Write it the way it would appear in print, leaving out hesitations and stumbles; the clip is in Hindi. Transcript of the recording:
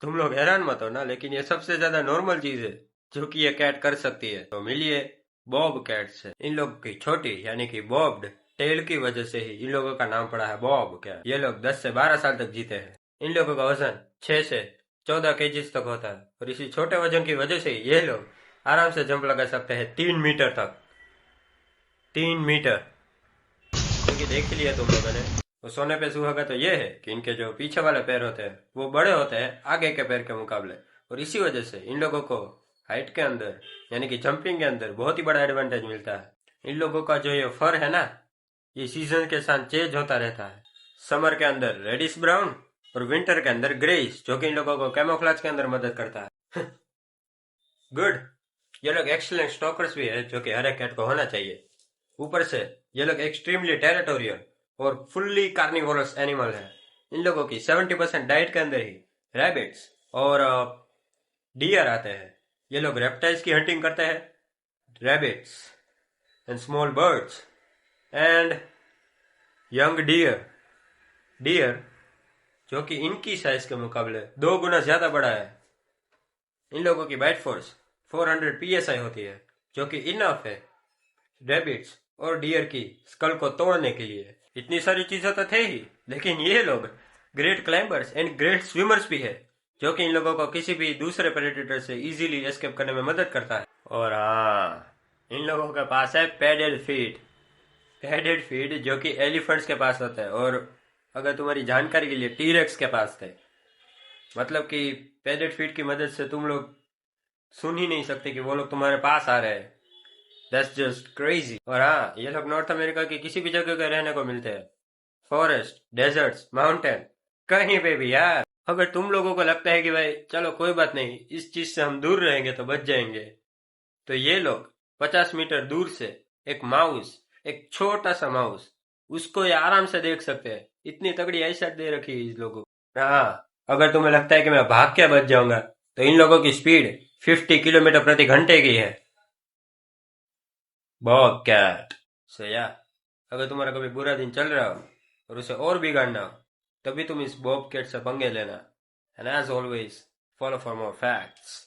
तुम लोग हैरान मत हो ना, लेकिन ये सबसे ज्यादा नॉर्मल चीज है जो कि ये कैट कर सकती है। तो मिलिए बॉब कैट से। इन लोगों की छोटी यानी कि बॉब्ड टेल की वजह से ही इन लोगों का नाम पड़ा है बॉब कैट। ये लोग 10 से 12 साल तक जीते हैं। इन लोगों का वजन 6 से 14 केजीज तक होता है और इसी छोटे वजन की वजह से ही ये लोग आराम से जंप लगा सकते हैं 3 मीटर तक। 3 मीटर। क्योंकि देख ही लिया तुम लोगों ने। वो सोने पे सुहागा तो ये है कि इनके जो पीछे वाले पैर होते हैं वो बड़े होते हैं आगे के पैर के मुकाबले। और इसी वजह से इन लोगों को हाइट के अंदर यानी कि जंपिंग के अंदर बहुत ही बड़ा एडवांटेज मिलता है। इन लोगों का जो ये फर है ना, ये सीजन के साथ चेंज होता रहता है। समर के अंदर रेडिश ब्राउन और विंटर के अंदर ग्रेइश, जो कि इन लोगों को कैमोफ्लेज के अंदर मदद करता है। गुड। ये लोग एक्सीलेंट स्टॉकर्स भी है, जो कि हर एक कैट को होना चाहिए। ऊपर से ये लोग एक्सट्रीमली टेरिटोरियल और फुल्ली कार्निवोरस एनिमल है। इन लोगों की 70% डाइट के अंदर ही रैबिट्स और डियर आते हैं। ये लोग रेप्टाइल्स की हंटिंग करते हैं, rabbits and small birds and young deer. Deer जो कि इनकी साइज के मुकाबले 2 गुना ज्यादा बड़ा है। इन लोगों की बाइट फोर्स 400 psi होती है, जो कि इनफ है रैबिट्स और डियर की स्कल को तोड़ने के लिए। इतनी सारी चीजें तो थे ही, लेकिन ये लोग great climbers and great swimmers भी है, जो कि इन लोगों को किसी भी दूसरे प्रेडेटर से इजीली एस्केप करने में मदद करता है। और हाँ, इन लोगों के पास है पैडेड फीट। पैडेड फीट जो कि एलिफेंट्स के पास होता है, और अगर तुम्हारी जानकारी के लिए टीरेक्स के पास थे। मतलब कि पैडेड फीट की मदद से तुम लोग सुन ही नहीं सकते कि वो लोग तुम्हारे पास आ रहे हैं। That's just crazy। और हाँ, ये लोग नॉर्थ अमेरिका की किसी भी जगह के रहने को मिलते हैं। फॉरेस्ट, डेजर्ट्स, माउंटेन, कहीं पे भी यार। अगर तुम लोगों को लगता है कि भाई चलो कोई बात नहीं, इस चीज से हम दूर रहेंगे तो बच जाएंगे, तो ये लोग 50 मीटर दूर से एक माउस, एक छोटा सा माउस, उसको ये आराम से देख सकते हैं। इतनी तगड़ी आईसाइट दे रखी है इस लोगों को। हाँ, अगर तुम्हें लगता है कि मैं भाग के बच जाऊंगा, तो इन लोगों की स्पीड 50 किलोमीटर प्रति घंटे की है। Bob cat. सो या, अगर तुम्हारा कभी बुरा दिन चल रहा हो और उसे और बिगाड़ना हो, तभी तुम इस बॉब कैट से पंगे लेना। And as always, follow for more facts.